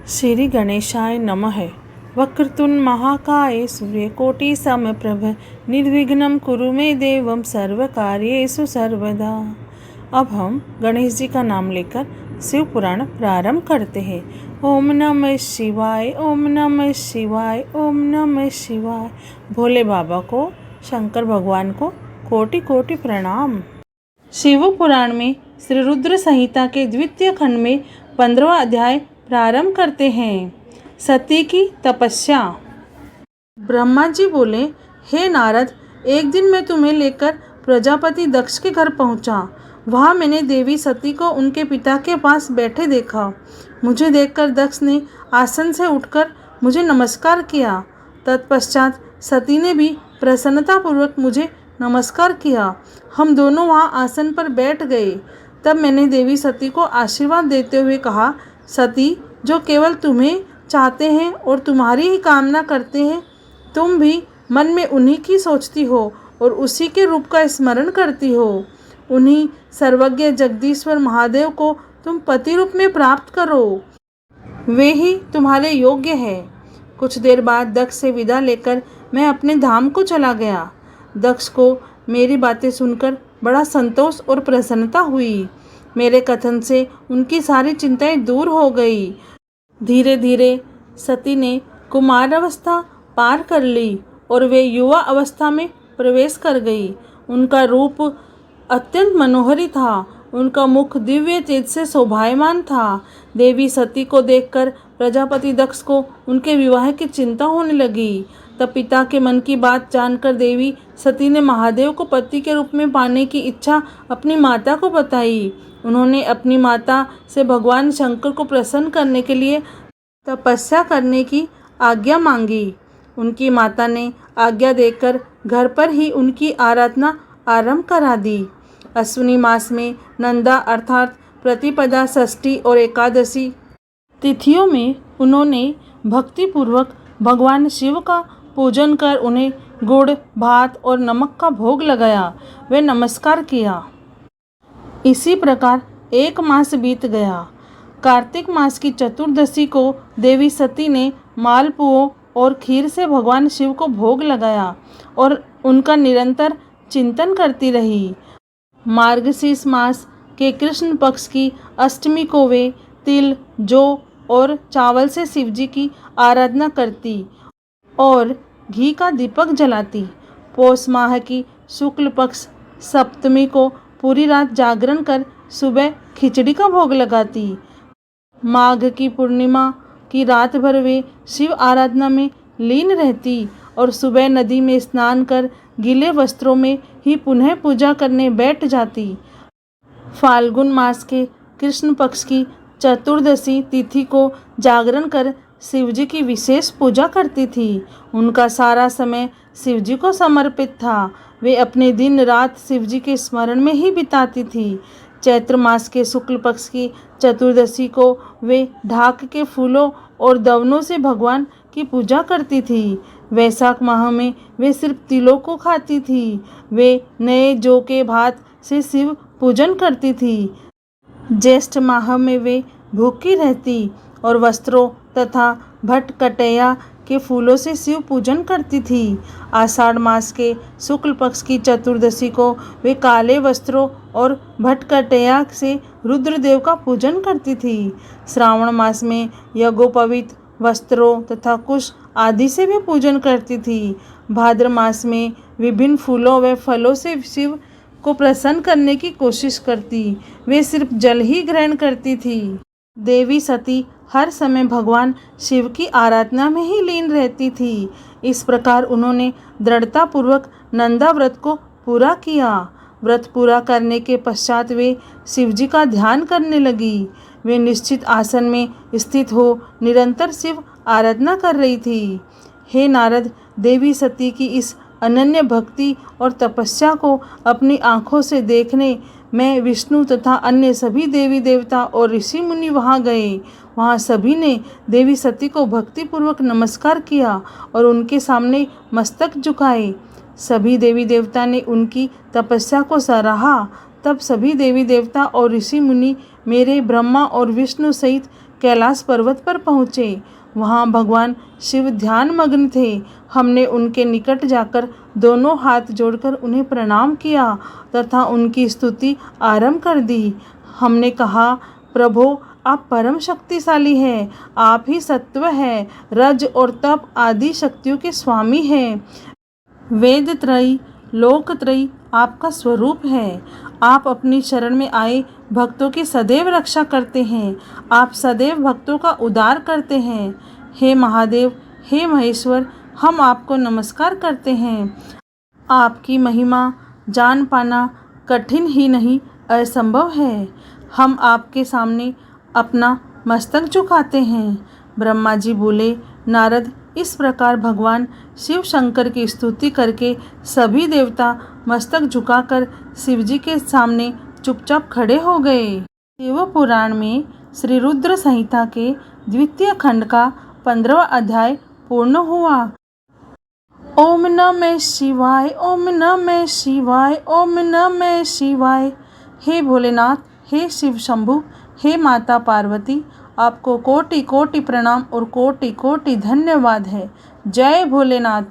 श्री गणेशाय नमः। वक्रतुंड महाकाय सूर्यकोटि समप्रभ निर्विघ्नं कुरु मे देवं सर्वकार्येषु सर्वदा। अब हम गणेश जी का नाम लेकर शिव पुराण प्रारंभ करते हैं। ओम नमः शिवाय, ओम नमः शिवाय, ओम नमः शिवाय। भोले बाबा को, शंकर भगवान को कोटि कोटि प्रणाम। शिव पुराण में श्री रुद्र संहिता के द्वितीय खंड में 15वां अध्याय प्रारंभ करते हैं। सती की तपस्या। ब्रह्मा जी बोले, हे नारद, एक दिन मैं तुम्हें लेकर प्रजापति दक्ष के घर पहुंचा। वहां मैंने देवी सती को उनके पिता के पास बैठे देखा। मुझे देखकर दक्ष ने आसन से उठकर मुझे नमस्कार किया। तत्पश्चात सती ने भी प्रसन्नतापूर्वक मुझे नमस्कार किया। हम दोनों वहां आसन पर बैठ गए। तब मैंने देवी सती को आशीर्वाद देते हुए कहा, सती, जो केवल तुम्हें चाहते हैं और तुम्हारी ही कामना करते हैं, तुम भी मन में उन्हीं की सोचती हो और उसी के रूप का स्मरण करती हो। उन्हीं सर्वज्ञ जगदीश्वर महादेव को तुम पति रूप में प्राप्त करो, वे ही तुम्हारे योग्य है। कुछ देर बाद दक्ष से विदा लेकर मैं अपने धाम को चला गया। दक्ष को मेरी बातें सुनकर बड़ा संतोष और प्रसन्नता हुई। मेरे कथन से उनकी सारी चिंताएं दूर हो गई। धीरे धीरे सती ने कुमार अवस्था पार कर ली और वे युवा अवस्था में प्रवेश कर गई। उनका रूप अत्यंत मनोहरी था। उनका मुख दिव्य तेज से शोभायमान था। देवी सती को देखकर प्रजापति दक्ष को उनके विवाह की चिंता होने लगी। तब पिता के मन की बात जानकर देवी सती ने महादेव को पति के रूप में पाने की इच्छा अपनी माता को बताई। उन्होंने अपनी माता से भगवान शंकर को प्रसन्न करने के लिए तपस्या करने की आज्ञा मांगी। उनकी माता ने आज्ञा देकर घर पर ही उनकी आराधना आरंभ करा दी। अश्विनी मास में नंदा अर्थात प्रतिपदा, षष्ठी और एकादशी तिथियों में उन्होंने भक्तिपूर्वक भगवान शिव का पूजन कर उन्हें गुड़, भात और नमक का भोग लगाया वे नमस्कार किया। इसी प्रकार एक मास बीत गया। कार्तिक मास की चतुर्दशी को देवी सती ने मालपुओं और खीर से भगवान शिव को भोग लगाया और उनका निरंतर चिंतन करती रही। मार्गशीर्ष मास के कृष्ण पक्ष की अष्टमी को वे तिल, जौ और चावल से शिवजी की आराधना करती और घी का दीपक जलाती। पौष माह की शुक्ल पक्ष सप्तमी को पूरी रात जागरण कर सुबह खिचड़ी का भोग लगाती। माघ की पूर्णिमा की रात भर वे शिव आराधना में लीन रहती और सुबह नदी में स्नान कर गीले वस्त्रों में ही पुनः पूजा करने बैठ जाती। फाल्गुन मास के कृष्ण पक्ष की चतुर्दशी तिथि को जागरण कर शिवजी की विशेष पूजा करती थी। उनका सारा समय शिवजी को समर्पित था। वे अपने दिन रात शिवजी के स्मरण में ही बिताती थी। चैत्र मास के शुक्ल पक्ष की चतुर्दशी को वे ढाक के फूलों और दवनों से भगवान की पूजा करती थी। वैशाख माह में वे सिर्फ तिलों को खाती थी। वे नए जौ के भात से शिव पूजन करती थी। ज्येष्ठ माह में वे भूखी रहती और वस्त्रों तथा भटकटैया के फूलों से शिव पूजन करती थी। आषाढ़ मास के शुक्ल पक्ष की चतुर्दशी को वे काले वस्त्रों और भटकटैया से रुद्रदेव का पूजन करती थी। श्रावण मास में यज्ञोपवीत वस्त्रों तथा कुश आदि से भी पूजन करती थी। भाद्र मास में विभिन्न फूलों व फलों से शिव को प्रसन्न करने की कोशिश करती। वे सिर्फ जल ही ग्रहण करती थी। देवी सती हर समय भगवान शिव की आराधना में ही लीन रहती थी। इस प्रकार उन्होंने दृढ़तापूर्वक नंदा व्रत को पूरा किया। व्रत पूरा करने के पश्चात वे शिवजी का ध्यान करने लगी। वे निश्चित आसन में स्थित हो निरंतर शिव आराधना कर रही थी। हे नारद, देवी सती की इस अनन्य भक्ति और तपस्या को अपनी आँखों से देखने मैं विष्णु तथा अन्य सभी देवी देवता और ऋषि मुनि वहाँ गए। वहाँ सभी ने देवी सती को भक्तिपूर्वक नमस्कार किया और उनके सामने मस्तक झुकाए। सभी देवी देवता ने उनकी तपस्या को सराहा। तब सभी देवी देवता और ऋषि मुनि मेरे ब्रह्मा और विष्णु सहित कैलाश पर्वत पर पहुँचे। वहाँ भगवान शिव ध्यान मग्न थे। हमने उनके निकट जाकर दोनों हाथ जोड़कर उन्हें प्रणाम किया तथा उनकी स्तुति आरंभ कर दी। हमने कहा, प्रभो, आप परम शक्तिशाली हैं। आप ही सत्व है, रज और तप आदि शक्तियों के स्वामी हैं। वेद त्रयी, लोक त्रयी आपका स्वरूप है। आप अपनी शरण में आए भक्तों की सदैव रक्षा करते हैं। आप सदैव भक्तों का उद्धार करते हैं। हे महादेव, हे महेश्वर, हम आपको नमस्कार करते हैं। आपकी महिमा जान पाना कठिन ही नहीं, असंभव है। हम आपके सामने अपना मस्तक झुकाते हैं। ब्रह्मा जी बोले, नारद, इस प्रकार भगवान शिव शंकर की स्तुति करके सभी देवता मस्तक झुकाकर शिव जी के सामने चुपचाप खड़े हो गए। शिव पुराण में श्री रुद्र संहिता के द्वितीय खंड का 15वां अध्याय पूर्ण हुआ। ओम नमः शिवाय, ओम नमः शिवाय, ओम नमः शिवाय। हे भोलेनाथ, हे शिव शंभु, हे माता पार्वती, आपको कोटि कोटि प्रणाम और कोटि कोटि धन्यवाद है। जय भोलेनाथ।